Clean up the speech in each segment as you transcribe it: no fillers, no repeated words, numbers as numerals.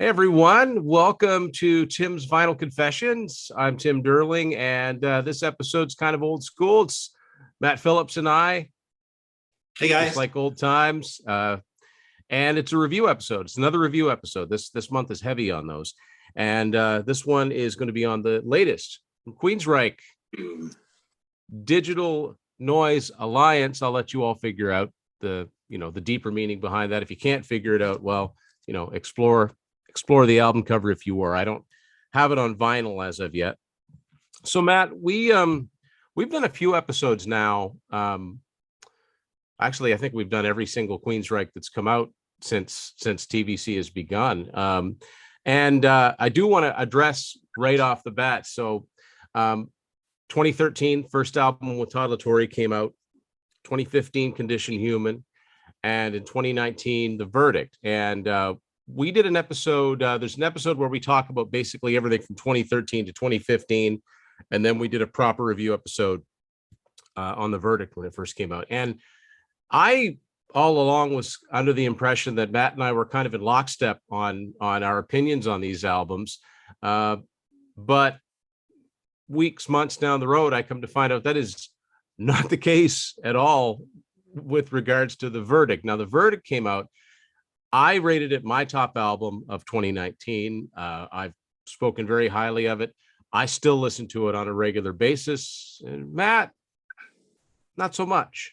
Hey everyone, welcome to Tim's Vinyl Confessions. I'm Tim Derling, and this episode's kind of old school. It's Matt Phillips and I, Hey just guys. like old times. And it's a review episode. It's another review episode. This month is heavy on those. And this one is going to be on the latest from Queensryche, Digital Noise Alliance. I'll let you all figure out the deeper meaning behind that. If you can't figure it out, well, explore the album cover if you were. I don't have it on vinyl as of yet. So Matt, we've done a few episodes now. Actually, I think we've done every single Queensryche that's come out since TVC has begun. And I do want to address right off the bat. So 2013, first album with Todd La Torre came out. 2015, Condition Human. And in 2019, The Verdict. And we did an episode. There's an episode where we talk about basically everything from 2013 to 2015. And then we did a proper review episode on The Verdict when it first came out. And I all along was under the impression that Matt and I were kind of in lockstep on our opinions on these albums. But weeks, months down the road, I come to find out that is not the case at all with regards to The Verdict. Now, The Verdict came out. I rated it my top album of 2019. I've spoken very highly of it. I still listen to it on a regular basis. And Matt, not so much.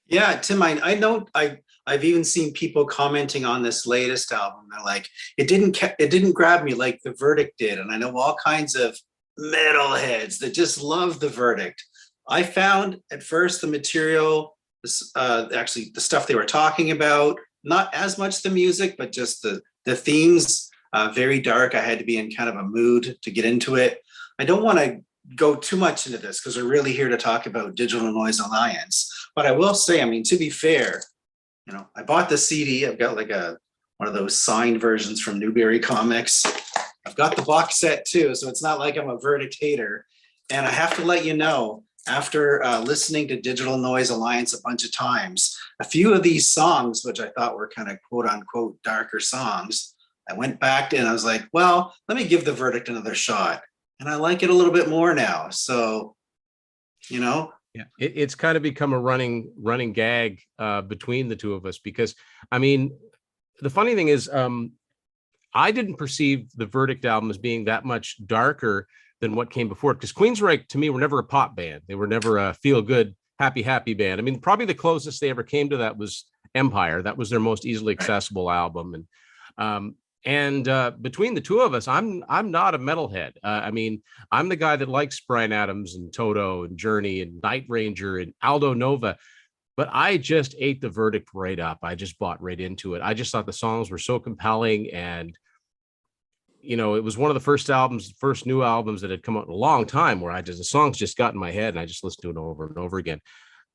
Yeah, Tim, I know I've even seen people commenting on this latest album. They're like, it didn't grab me like The Verdict did. And I know all kinds of metalheads that just love The Verdict. I found at first the material, actually the stuff they were talking about, not as much the music, but just the themes, very dark. I had to be in kind of a mood to get into it. I don't want to go too much into this because we're really here to talk about Digital Noise Alliance. But I will say, I mean, to be fair, I bought the CD. I've got like one of those signed versions from Newberry Comics. I've got the box set too, so it's not like I'm a Verdict hater. And I have to let you know, after listening to Digital Noise Alliance a bunch of times, a few of these songs, which I thought were kind of quote unquote darker songs, I went back and I was like, well, let me give The Verdict another shot. And I like it a little bit more now. So, Yeah, it's kind of become a running gag between the two of us, because I mean, the funny thing is, I didn't perceive the Verdict album as being that much darker than what came before it, because Queensryche to me were never a pop band. They were never a feel good, happy band. I mean, probably the closest they ever came to that was Empire. That was their most easily accessible album. And between the two of us, I'm not a metalhead. I mean, I'm the guy that likes Bryan Adams and Toto and Journey and Night Ranger and Aldo Nova, but I just ate The Verdict right up. I just bought right into it. I just thought the songs were so compelling, and it was one of the first new albums that had come out in a long time where the songs just got in my head and I just listened to it over and over again.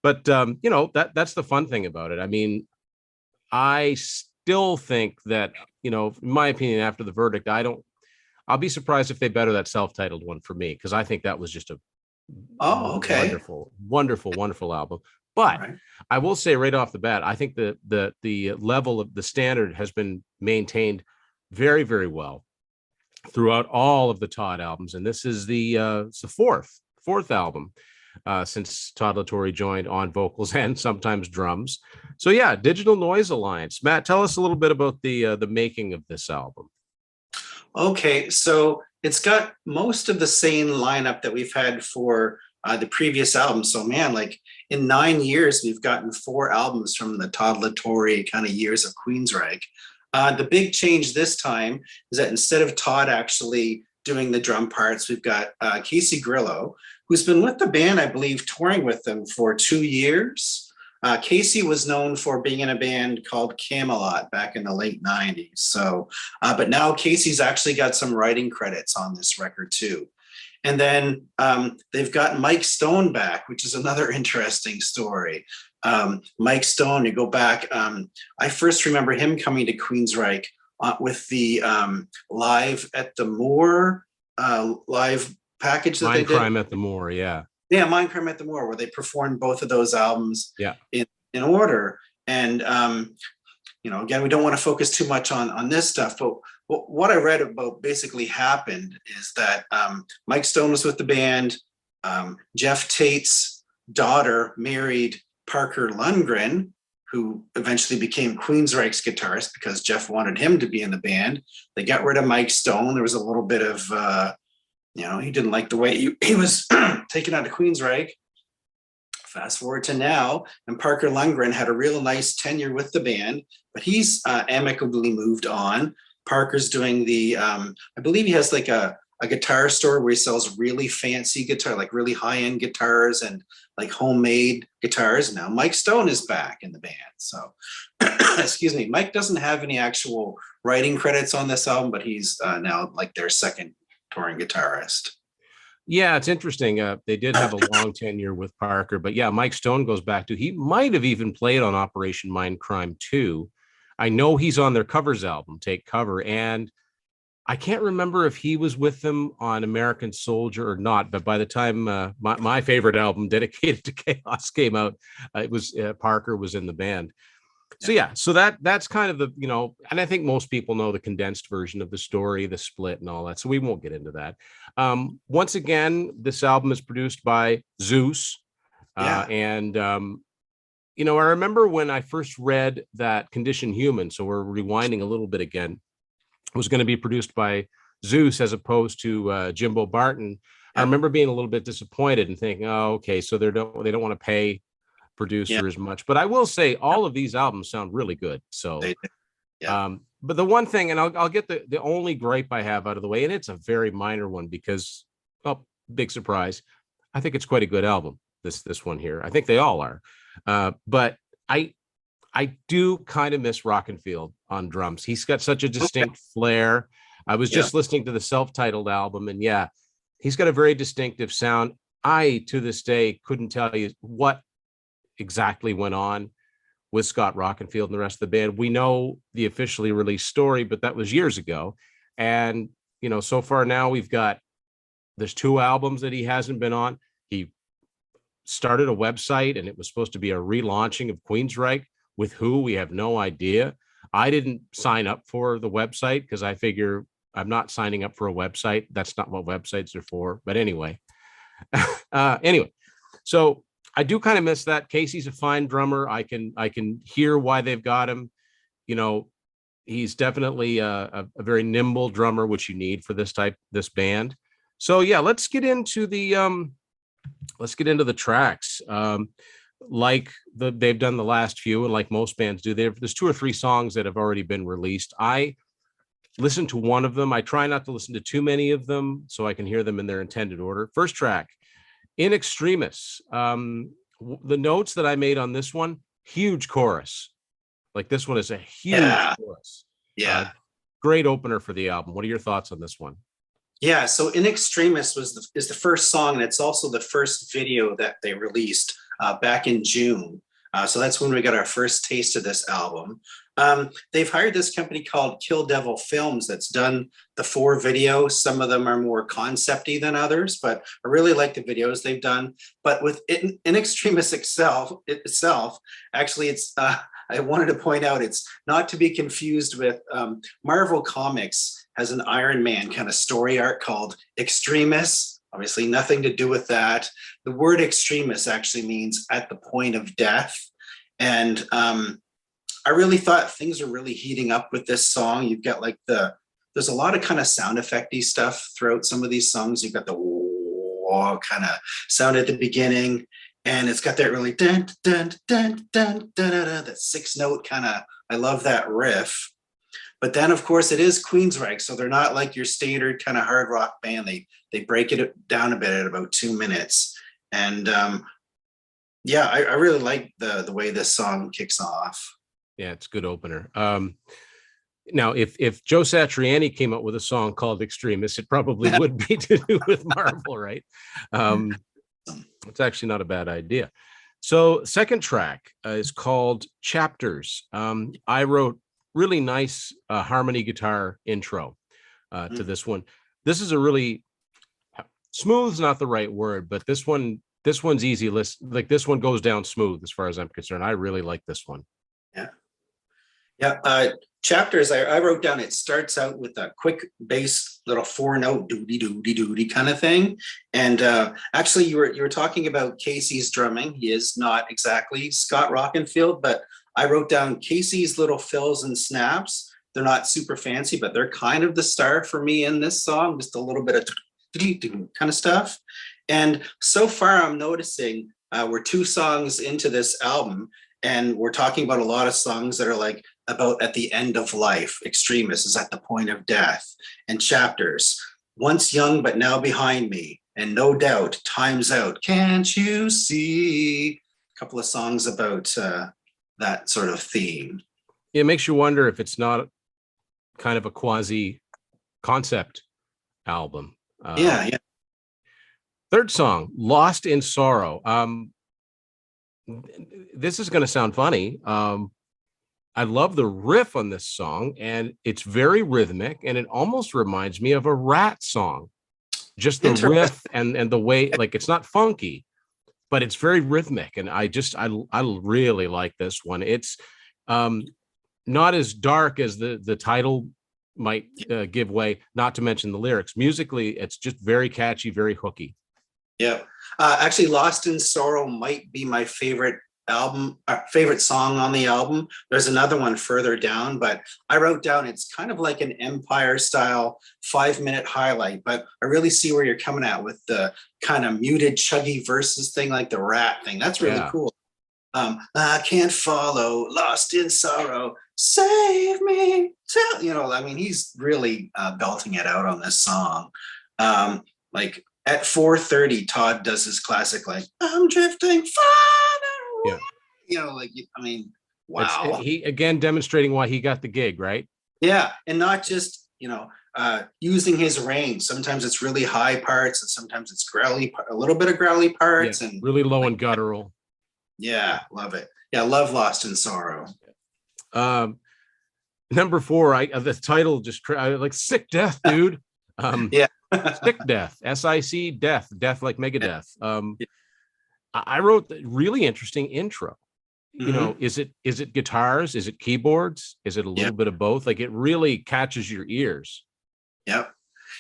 But that's the fun thing about it. I mean, I still think that, in my opinion, after The Verdict, I'll be surprised if they better that self-titled one for me, because I think that was just a okay. wonderful album. But Right. I will say right off the bat, I think the level of the standard has been maintained very, very well throughout all of the Todd albums. And this is it's the fourth album since Todd La Torre joined on vocals and sometimes drums. So yeah, Digital Noise Alliance. Matt, tell us a little bit about the making of this album. Okay, so it's got most of the same lineup that we've had for the previous album. So man, like in 9 years, we've gotten 4 albums from the Todd La Torre kind of years of Queensryche. The big change this time is that instead of Todd actually doing the drum parts, we've got Casey Grillo, who's been with the band, I believe, touring with them for 2 years. Casey was known for being in a band called Camelot back in the late 90s. So, but now Casey's actually got some writing credits on this record too. And then they've got Mike Stone back, which is another interesting story. Mike Stone, you go back, I first remember him coming to Queensryche with the Live at the Moor live package that they did. Crime at the Moor, yeah. Yeah, Mind Crime at the Moor, where they performed both of those albums in order. And again, we don't want to focus too much on this stuff, but what I read about basically happened is that Mike Stone was with the band. Jeff Tate's daughter married Parker Lundgren, who eventually became Queensryche's guitarist because Jeff wanted him to be in the band. They got rid of Mike Stone. There was a little bit of, he didn't like the way he was taken out of Queensryche. Fast forward to now, and Parker Lundgren had a real nice tenure with the band, but he's amicably moved on. Parker's doing the, I believe he has like a guitar store where he sells really fancy guitar, like really high-end guitars and like homemade guitars. Now Mike Stone is back in the band. So, excuse me, Mike doesn't have any actual writing credits on this album, but he's now like their second touring guitarist. Yeah, it's interesting. They did have a long tenure with Parker, but yeah, Mike Stone goes back to, he might have even played on Operation Mindcrime 2. I know he's on their covers album, Take Cover, and I can't remember if he was with them on American Soldier or not, but by the time my favorite album, Dedicated to Chaos, came out, it was Parker was in the band. So yeah, so that's kind of the, and I think most people know the condensed version of the story, the split and all that. So we won't get into that. Once again, this album is produced by Zeus. And I remember when I first read that Condition Human, so we're rewinding a little bit again, was going to be produced by Zeus as opposed to Jimbo Barton. I remember being a little bit disappointed and thinking, oh, okay, so they don't want to pay producer as much. But I will say all of these albums sound really good. So but the one thing, and I'll get the only gripe I have out of the way, and it's a very minor one because, well, big surprise, I think it's quite a good album, this one here. I think they all are. But I do kind of miss Rockenfield on drums. He's got such a distinct flair. I was just listening to the self-titled album, and yeah, he's got a very distinctive sound. I, to this day, couldn't tell you what exactly went on with Scott Rockenfield and the rest of the band. We know the officially released story, but that was years ago. And, so far now there's 2 albums that he hasn't been on. He started a website and it was supposed to be a relaunching of Queensryche. With who, we have no idea. I didn't sign up for the website because I figure I'm not signing up for a website. That's not what websites are for. But anyway, so I do kind of miss that. Casey's a fine drummer. I can hear why they've got him. He's definitely a very nimble drummer, which you need for this band. So yeah, let's get into the tracks. Like they've done the last few, and like most bands do, there's 2 or 3 songs that have already been released. I listened to one of them. I try not to listen to too many of them so I can hear them in their intended order. First track, In Extremis. The notes that I made on this one, huge chorus. Like this one is a huge chorus. Yeah. Great opener for the album. What are your thoughts on this one? Yeah, so In Extremis is the first song, and it's also the first video that they released back in June. So that's when we got our first taste of this album. They've hired this company called Kill Devil Films that's done the 4 videos. Some of them are more concept-y than others, but I really like the videos they've done. But with In Extremis itself, actually, it's I wanted to point out it's not to be confused with Marvel Comics has an Iron Man kind of story arc called Extremis. Obviously, nothing to do with that. The word extremis actually means at the point of death. And I really thought things are really heating up with this song. You've got like there's a lot of kind of sound effecty stuff throughout some of these songs. You've got the whoa kind of sound at the beginning, and it's got that really dun dun dun dun dun dun, that 6-note kind of. I love that riff. But then, of course, it is Queensryche, so they're not like your standard kind of hard rock band. They break it down a bit at about 2 minutes, and I really like the way this song kicks off. Yeah, it's a good opener. Now, if Joe Satriani came up with a song called Extremis, it probably would be to do with Marvel, right? It's actually not a bad idea. So, second track is called Chapters. I wrote really nice harmony guitar intro to this one. This is a really smooth is not the right word, but this one's easy. Like this one goes down smooth as far as I'm concerned. I really like this one. Yeah. Chapters, I wrote down, it starts out with a quick bass little 4-note doody doody doody kind of thing. And actually you were talking about Casey's drumming. He is not exactly Scott Rockenfield, but I wrote down Casey's little fills and snaps. They're not super fancy, but they're kind of the star for me in this song, just a little bit of kind of stuff. And so far I'm noticing we're 2 songs into this album, and we're talking about a lot of songs that are like about at the end of life. Extremism is at the point of death. And Chapters, once young but now behind me, and no doubt time's out, can't you see? A couple of songs about that sort of theme. It makes you wonder if it's not kind of a quasi concept album. Yeah. Third song, Lost in Sorrow. This is going to sound funny. I love the riff on this song, and it's very rhythmic, and it almost reminds me of a Rat song. Just the riff and the way, like, it's not funky, but it's very rhythmic, and I really like this one. It's not as dark as the title might give way, not to mention the lyrics. Musically, it's just very catchy, very hooky. Yeah. Actually, Lost in Sorrow might be my favorite favorite song on the album. There's another one further down, but I wrote down it's kind of like an Empire style 5-minute highlight, but I really see where you're coming at with the kind of muted chuggy verses thing, like the Rat thing. That's really cool. I can't follow, lost in sorrow, save me. I mean, he's really belting it out on this song. Like at 4:30, Todd does his classic, like, I'm drifting farther away. I mean, wow. He again demonstrating why he got the gig, right? Yeah, and not just, using his range. Sometimes it's really high parts, and sometimes it's growly, a little bit of growly parts, and really low and guttural. Yeah, love it. Yeah, love Lost in Sorrow. Number 4, the title just like Sick Death, dude. Yeah. Sick Death, SIC death like Megadeth. I wrote the really interesting intro. Is it guitars? Is it keyboards? Is it a little bit of both? Like, it really catches your ears. Yep.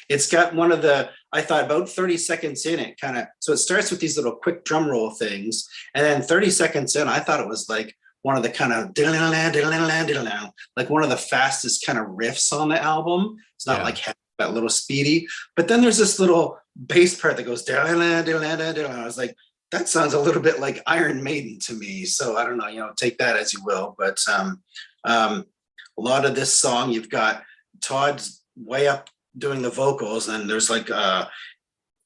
It's got one of I thought about 30 seconds in it, so it starts with these little quick drum roll things. And then 30 seconds in, I thought it was like one of the kind of like one of the fastest kind of riffs on the album. It's not like that little speedy, but then there's this little bass part that goes I was like, that sounds a little bit like Iron Maiden to me. So I don't know, take that as you will. But a lot of this song, you've got Todd's way up doing the vocals, and there's like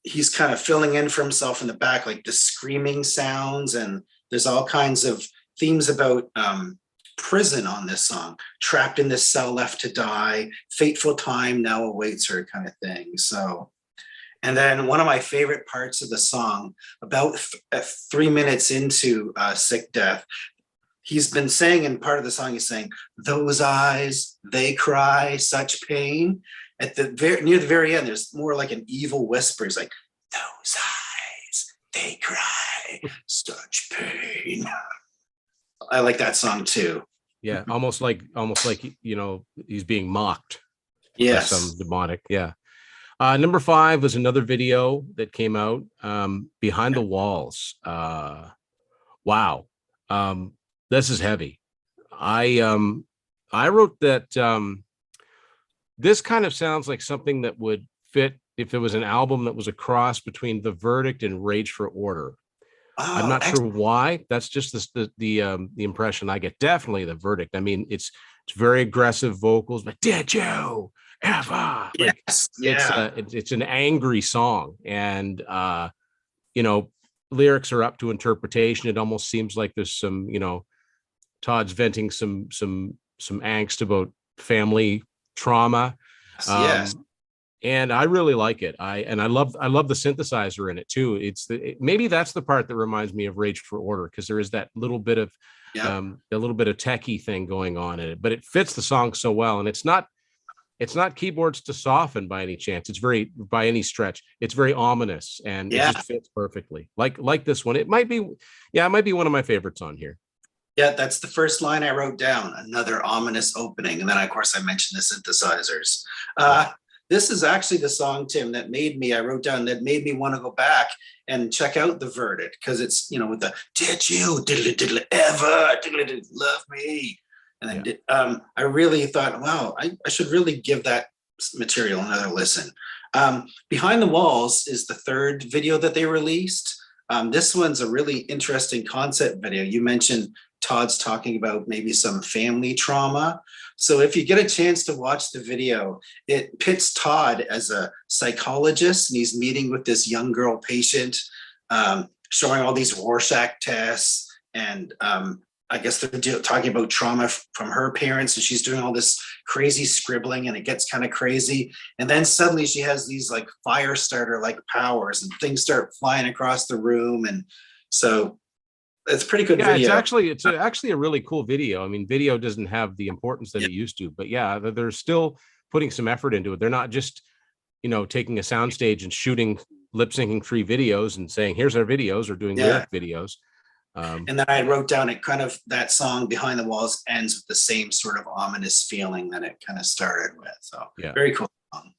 he's kind of filling in for himself in the back, like the screaming sounds, and there's all kinds of themes about prison on this song. Trapped in this cell, left to die, fateful time now awaits her, kind of thing. So, and then one of my favorite parts of the song, about 3 minutes into Sick Death, he's been saying, in part of the song, he's saying, those eyes, they cry such pain. At near the very end, there's more like an evil whisper. It's like, those eyes, they cry such pain. I like that song too. Yeah, almost like he's being mocked. Yes. By some demonic. Yeah. Number 5 was another video that came out, Behind the Walls. Wow. This is heavy. I wrote that this kind of sounds like something that would fit if it was an album that was a cross between The Verdict and Rage for Order. I'm not sure why. That's just the impression I get. Definitely The Verdict. I mean, it's very aggressive vocals, but did you ever? Like, it's an angry song, and lyrics are up to interpretation. It almost seems like there's some, Todd's venting some angst about family trauma. Yes. And I really like it. I love the synthesizer in it too. Maybe that's the part that reminds me of Rage for Order, because there is that little bit of a little bit of techie thing going on in it, but it fits the song so well. And it's not keyboards to soften by any chance. By any stretch. It's very ominous, and it just fits perfectly. Like this one. It might be one of my favorites on here. Yeah, that's the first line I wrote down. Another ominous opening, and then of course I mentioned the synthesizers. This is actually the song, Tim, that made me. I wrote down that made me want to go back and check out the Verdict, because it's, with the "Did you diddle ever diddle love me?" And then I really thought, wow, I should really give that material another listen. Behind the Walls is the third video that they released. This one's a really interesting concept video. You mentioned Todd's talking about maybe some family trauma. So if you get a chance to watch the video, it pits Todd as a psychologist, and he's meeting with this young girl patient, showing all these Rorschach tests. And I guess they're talking about trauma from her parents, and she's doing all this crazy scribbling, and it gets kind of crazy. And then suddenly she has these like fire starter like powers, and things start flying across the room. And so it's a pretty good video. It's actually a really cool video. I mean, video doesn't have the importance that it used to, but yeah, they're still putting some effort into it. They're not just, taking a soundstage and shooting, lip syncing 3 videos and saying, here's our videos, or doing lyric videos. And then I wrote down it kind of, that song Behind the Walls ends with the same sort of ominous feeling that it kind of started with. So very cool song.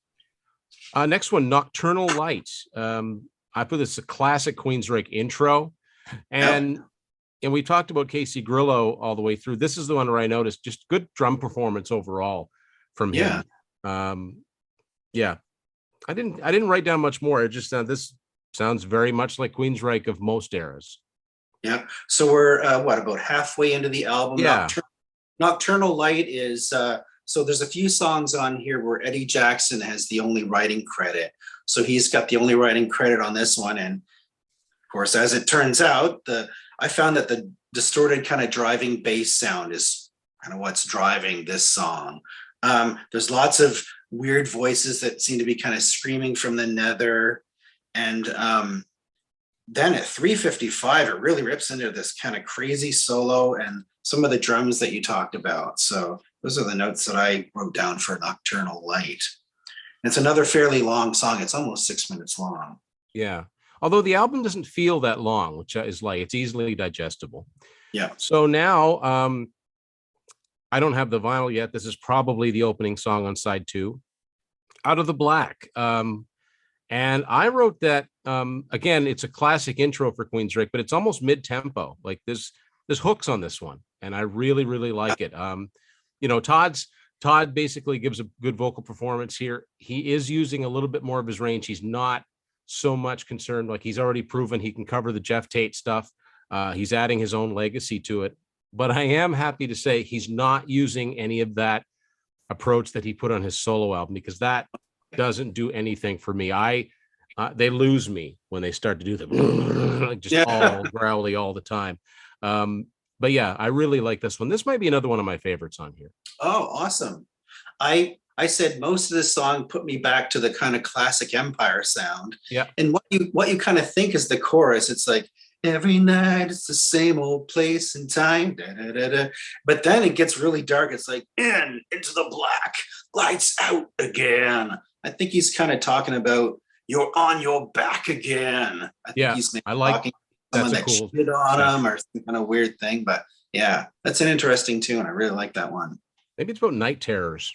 Next one, Nocturnal Light. I put this a classic Queensryche intro. And we talked about Casey Grillo all the way through. This is the one where I noticed just good drum performance overall from him. I didn't write down much more. It just this sounds very much like Queensryche of most eras. Yeah. So we're about halfway into the album. Yeah. Nocturnal Light is so there's a few songs on here where Eddie Jackson has the only writing credit. So he's got the only writing credit on this one. And of course, as it turns out, I found that the distorted kind of driving bass sound is kind of what's driving this song. There's lots of weird voices that seem to be kind of screaming from the nether. And then at 3:55, it really rips into this kind of crazy solo and some of the drums that you talked about. So those are the notes that I wrote down for Nocturnal Light. It's another fairly long song. It's almost 6 minutes long. Yeah. Although the album doesn't feel that long, which is like, it's easily digestible. Yeah. So now I don't have the vinyl yet. This is probably the opening song on side 2, Out of the Black. And I wrote that, again, it's a classic intro for Queensryche, but it's almost mid-tempo. Like there's hooks on this one, and I really, really like it. Todd basically gives a good vocal performance here. He is using a little bit more of his range. He's not so much concerned, like he's already proven he can cover the Jeff Tate stuff. He's adding his own legacy to it, but I am happy to say he's not using any of that approach that he put on his solo album, because that doesn't do anything for me. They lose me when they start to do the just all growly all the time. But yeah, I really like this one. This might be another one of my favorites on here. Oh, awesome. I said most of this song put me back to the kind of classic Empire sound. Yeah. And what you kind of think is the chorus. It's like, every night it's the same old place and time. Da, da, da, da. But then it gets really dark. It's like, into the black, lights out again. I think he's kind of talking about you're on your back again. I think he's maybe talking to someone that cheated on him or some kind of weird thing. But yeah, that's an interesting tune. I really like that one. Maybe it's about night terrors.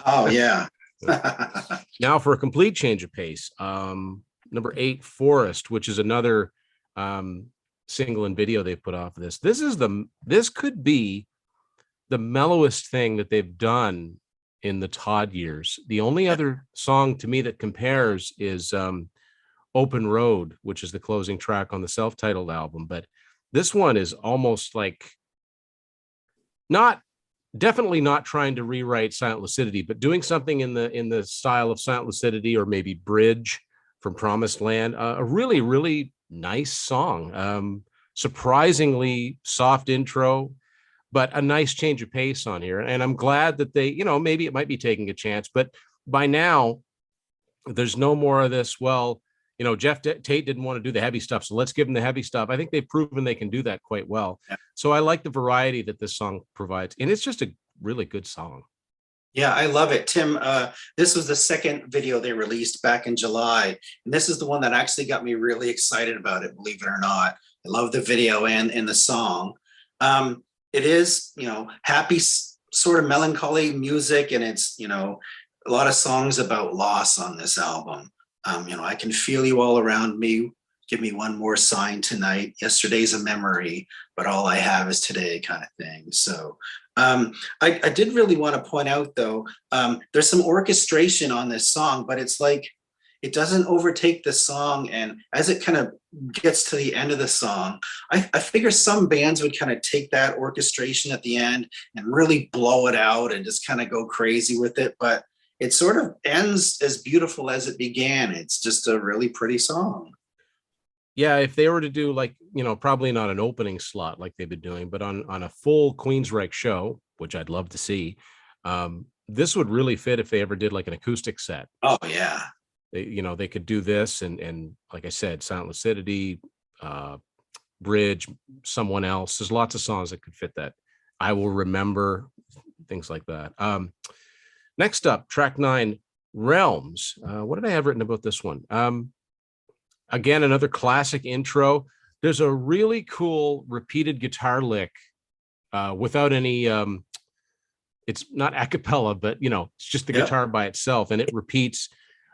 Oh yeah. Now for a complete change of pace, number 8, Forest, which is another single and video they put off of this. This could be the mellowest thing that they've done in the Todd years. The only other song to me that compares is Open Road, which is the closing track on the self-titled album. But this one is almost like definitely not trying to rewrite Silent Lucidity, but doing something in the style of Silent Lucidity, or maybe Bridge from Promised Land. A really, really nice song. Surprisingly soft intro, but a nice change of pace on here. And I'm glad that they, maybe it might be taking a chance, but by now there's no more of this. Well, Jeff Tate didn't want to do the heavy stuff, so let's give him the heavy stuff. I think they've proven they can do that quite well. Yeah. So I like the variety that this song provides, and it's just a really good song. Yeah, I love it. Tim, this was the second video they released back in July, and this is the one that actually got me really excited about it, believe it or not. I love the video and the song. It is, happy, sort of melancholy music, and it's, a lot of songs about loss on this album. I can feel you all around me. Give me one more sign tonight. Yesterday's a memory, but all I have is today, kind of thing. So I did really want to point out, though, there's some orchestration on this song, but it's like it doesn't overtake the song. And as it kind of gets to the end of the song, I figure some bands would kind of take that orchestration at the end and really blow it out and just kind of go crazy with it. But it sort of ends as beautiful as it began. It's just a really pretty song. Yeah, if they were to do like, probably not an opening slot like they've been doing, but on a full Queensryche show, which I'd love to see, this would really fit if they ever did like an acoustic set. Oh yeah. They could do this and like I said, Silent Lucidity, Bridge, Someone Else. There's lots of songs that could fit that. I Will Remember, things like that. Next up, track 9, Realms. What did I have written about this one? Again, another classic intro. There's a really cool repeated guitar lick without any, it's not a cappella, but it's just the guitar by itself. And it repeats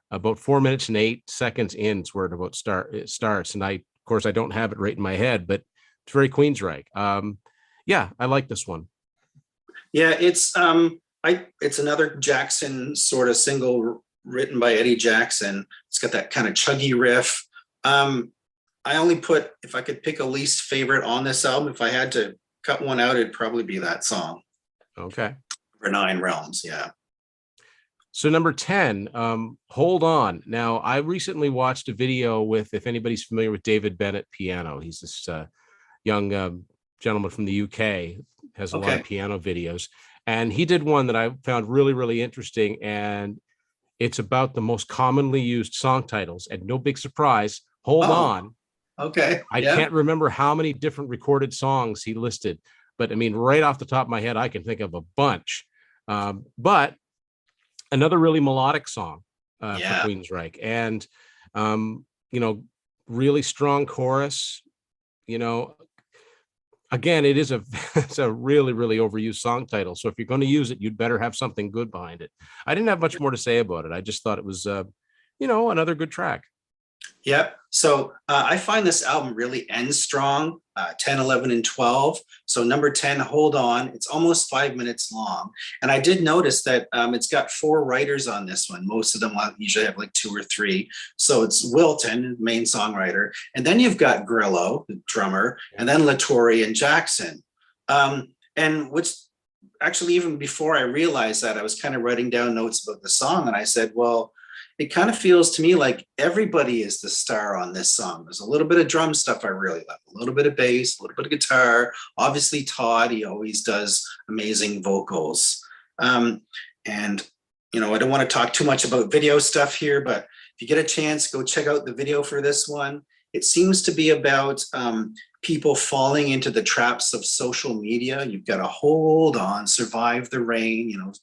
about 4 minutes and 8 seconds in. It's where it starts. And of course, I don't have it right in my head, but it's very Queensryche. Yeah, I like this one. Yeah, it's another Jackson sort of single written by Eddie Jackson. It's got that kind of chuggy riff. I only put, if I could pick a least favorite on this album, if I had to cut one out, it'd probably be that song. Okay. For 9, Realms, yeah. So number 10, Hold On. Now, I recently watched a video with, if anybody's familiar with David Bennett piano, he's this young gentleman from the UK, has a lot of piano videos. And he did one that I found really, really interesting. And it's about the most commonly used song titles. And no big surprise, Hold On. Okay. I can't remember how many different recorded songs he listed, but I mean, right off the top of my head, I can think of a bunch. But another really melodic song for Queensryche, and really strong chorus. Again, it's a really, really overused song title. So if you're going to use it, you'd better have something good behind it. I didn't have much more to say about it. I just thought it was, another good track. Yep. So I find this album really ends strong, 10, 11, and 12. So number 10, Hold On. It's almost 5 minutes long. And I did notice that it's got 4 writers on this one. Most of them usually have like 2 or 3. So it's Wilton, main songwriter. And then you've got Grillo, the drummer, and then La Torre and Jackson. And which actually, even before I realized that, I was kind of writing down notes about the song. And I said, well, it kind of feels to me like everybody is the star on this song. There's a little bit of drum stuff I really love, a little bit of bass, a little bit of guitar. Obviously, Todd, he always does amazing vocals. And, I don't want to talk too much about video stuff here, but if you get a chance, go check out the video for this one. It seems to be about people falling into the traps of social media. You've got to hold on, survive the rain,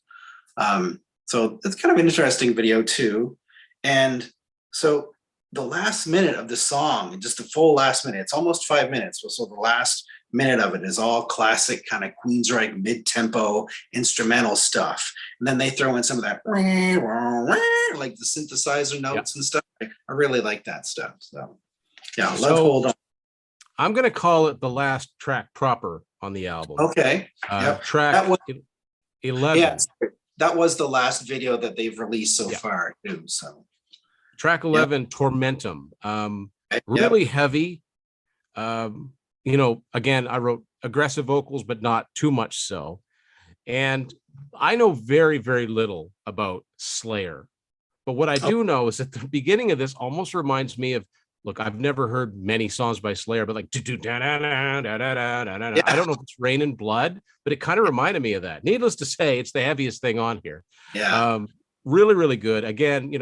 So it's kind of an interesting video too. And so the last minute of the song, just the full last minute, it's almost 5 minutes. So the last minute of it is all classic kind of Queensryche mid-tempo instrumental stuff. And then they throw in some of that, like the synthesizer notes and stuff. I really like that stuff. So yeah, love Hold On. I'm going to call it the last track proper on the album. Okay. Track 11. Yeah, that was the last video that they've released so far too. So track 11, Tormentum. Really heavy. Again, I wrote aggressive vocals, but not too much so. And I know very, very little about Slayer. But what I do know is that the beginning of this almost reminds me of, look, I've never heard many songs by Slayer, but like, I don't know if it's Rain and Blood, but it kind of reminded me of that. Needless to say, it's the heaviest thing on here. Yeah. Really, really good. Again,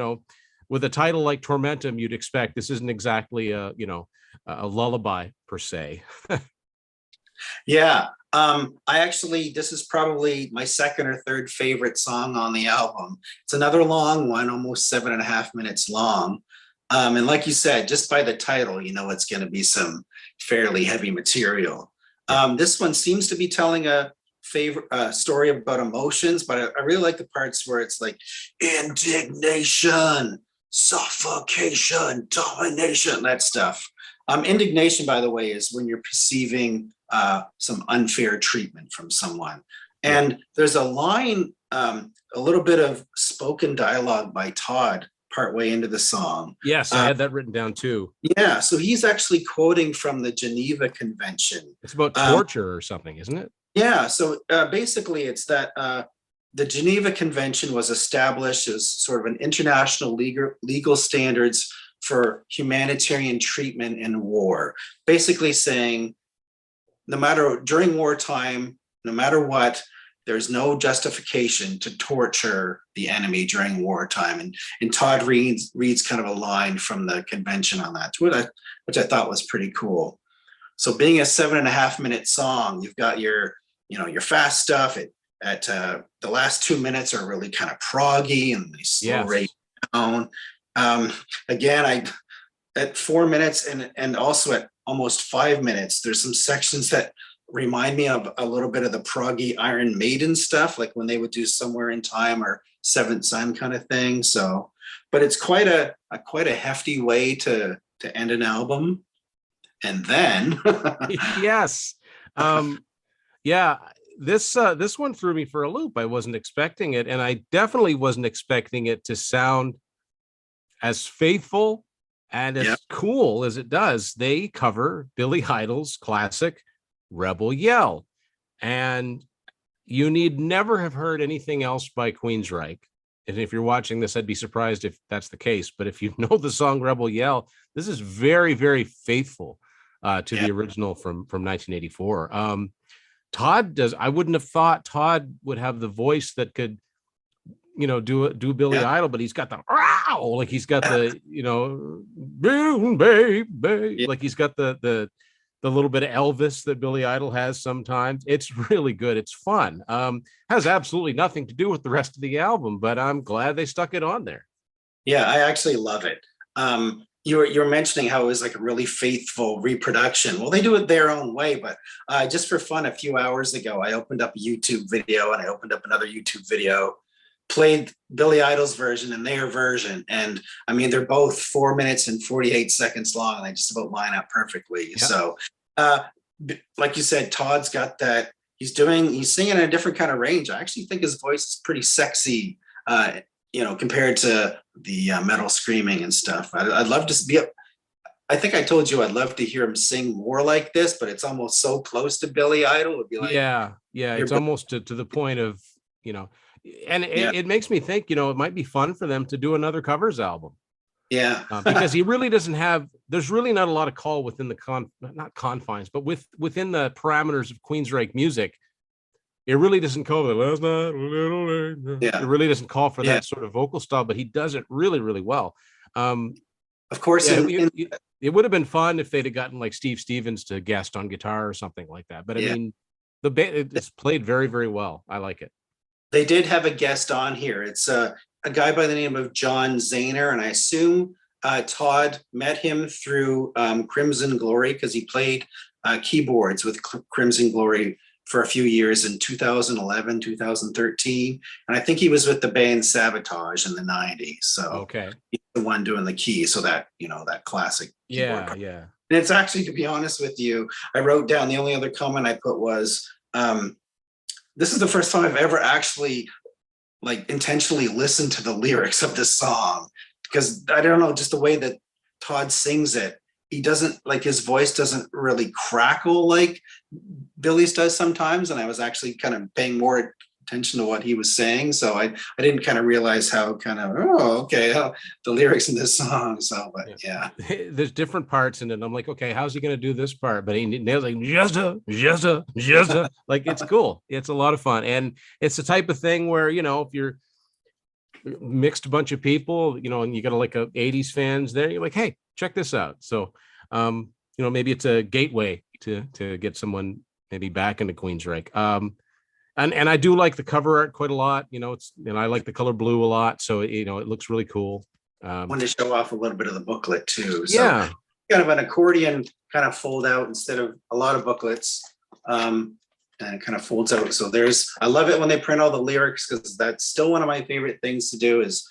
with a title like Tormentum, you'd expect this isn't exactly a lullaby per se. Yeah. This is probably my second or third favorite song on the album. It's another long one, almost 7.5 minutes long. And like you said, just by the title, it's going to be some fairly heavy material. This one seems to be telling a story about emotions, but I really like the parts where it's like indignation, suffocation, domination, that stuff. Indignation, by the way, is when you're perceiving some unfair treatment from someone. And there's a line, a little bit of spoken dialogue by Todd partway into the song. Yes, I had that written down too. Yeah, so he's actually quoting from the Geneva Convention. It's about torture or something, isn't it? Yeah, so basically it's that the Geneva Convention was established as sort of an international legal standards for humanitarian treatment in war. Basically saying, no matter during wartime, no matter what, there's no justification to torture the enemy during wartime. And Todd reads kind of a line from the convention on that, which I thought was pretty cool. So being a 7.5 minute song, you've got your fast stuff at the last 2 minutes are really kind of proggy and they slow right down. Again, at 4 minutes and also at almost 5 minutes, there's some sections that remind me of a little bit of the proggy Iron Maiden stuff, like when they would do Somewhere in Time or Seventh Son kind of thing. So, but it's quite a hefty way to end an album. And then yes. This one threw me for a loop. I wasn't expecting it, and I definitely wasn't expecting it to sound as faithful and as cool as it does. They cover Billy Idol's classic Rebel Yell, and you need never have heard anything else by Queensryche. And if you're watching this, I'd be surprised if that's the case. But if you know the song Rebel Yell, this is very, very faithful to the original from 1984. Todd does. I wouldn't have thought Todd would have the voice that could, do Billy Idol, but he's got the like he's got the like he's got the little bit of Elvis that Billy Idol has sometimes. It's really good. It's fun. Has absolutely nothing to do with the rest of the album, but I'm glad they stuck it on there. Yeah, I actually love it. You're mentioning how it was like a really faithful reproduction. Well, they do it their own way, but just for fun, a few hours ago, I opened up a YouTube video and I opened up another YouTube video, played Billy Idol's version and their version. And I mean, they're both 4 minutes and 48 seconds long, and they just about line up perfectly. Yeah. So like you said, Todd's got that. He's singing in a different kind of range. I actually think his voice is pretty sexy, compared to the metal screaming and stuff. I'd love to I think I told you I'd love to hear him sing more like this, but it's almost so close to Billy Idol. It'd be like, it's almost to the point of, and it makes me think, it might be fun for them to do another covers album. Yeah. Because he really doesn't have, there's really not a lot of call within the not confines, but within the parameters of Queensryche music. It really doesn't call it. It really doesn't call for that sort of vocal style, but he does it really, really well. Of course, it would have been fun if they'd have gotten like Steve Stevens to guest on guitar or something like that. But I mean, it's played very, very well. I like it. They did have a guest on here. It's a guy by the name of John Zahner, and I assume Todd met him through Crimson Glory, because he played keyboards with Crimson Glory for a few years in 2011, 2013. And I think he was with the band Sabotage in the 90s. So he's the one doing the key. So that, that classic. Yeah. And it's actually, to be honest with you, I wrote down, the only other comment I put was, this is the first time I've ever actually intentionally listened to the lyrics of this song, because I don't know, just the way that Todd sings it, he doesn't, his voice doesn't really crackle like Billy's does sometimes. And I was actually kind of paying more attention to what he was saying. So I didn't kind of realize how the lyrics in this song. So, but there's different parts in it. I'm like, okay, how's he going to do this part? But he nails like, just like, it's cool. It's a lot of fun. And it's the type of thing where, if you're mixed bunch of people, and you got a 80s fans there, you're like, hey, check this out. So, maybe it's a gateway to get someone maybe back into Queensryche. And I do like the cover art quite a lot. I like the color blue a lot. So, it looks really cool. I wanted to show off a little bit of the booklet too. So kind of an accordion kind of fold out instead of a lot of booklets. And it kind of folds out. So I love it when they print all the lyrics, because that's still one of my favorite things to do is,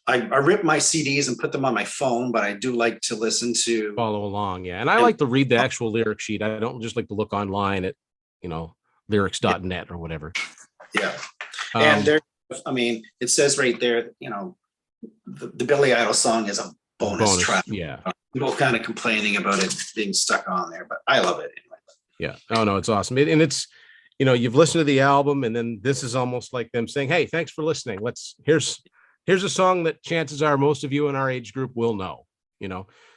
I rip my CDs and put them on my phone, but I do like to listen to follow along. Yeah. And I like to read the actual lyric sheet. I don't just like to look online at, lyrics.net or whatever. Yeah. And it says right there, the Billy Idol song is a bonus track. Yeah. People kind of complaining about it being stuck on there, but I love it anyway. Yeah. Oh no, it's awesome. And it's, you've listened to the album, and then this is almost like them saying, hey, thanks for listening. Here's a song that chances are most of you in our age group will know,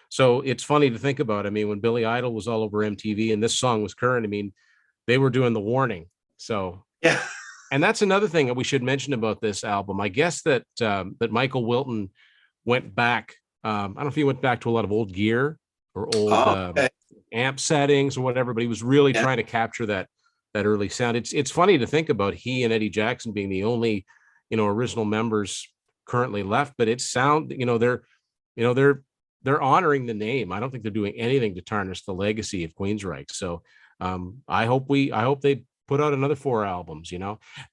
So it's funny to think about. I mean, when Billy Idol was all over MTV and this song was current, they were doing the warning. So yeah. And that's another thing that we should mention about this album. I guess that Michael Wilton went back. I don't know if he went back to a lot of old gear or old amp settings or whatever, but he was really trying to capture that early sound. It's funny to think about he and Eddie Jackson being the only, original members currently left, but it's sound, they're honoring the name. I don't think they're doing anything to tarnish the legacy of Queensryche. So I hope they put out another 4 albums.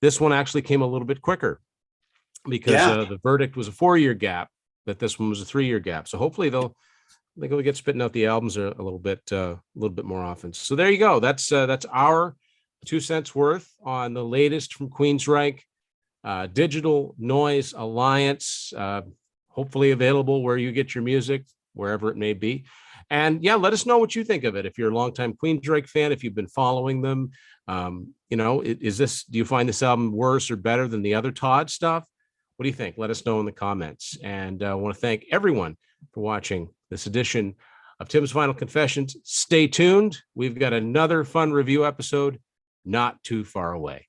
This one actually came a little bit quicker because the Verdict was a 4-year gap, but this one was a 3-year gap. So hopefully they'll get spitting out the albums a little bit more often. So there you go. That's our 2 cents worth on the latest from Queensryche. Digital Noise Alliance, hopefully available where you get your music, wherever it may be. And let us know what you think of it. If you're a longtime Queensryche fan, if you've been following them, do you find this album worse or better than the other Todd stuff? What do you think? Let us know in the comments. And I want to thank everyone for watching this edition of Tim's Final Confessions. Stay tuned. We've got another fun review episode not too far away.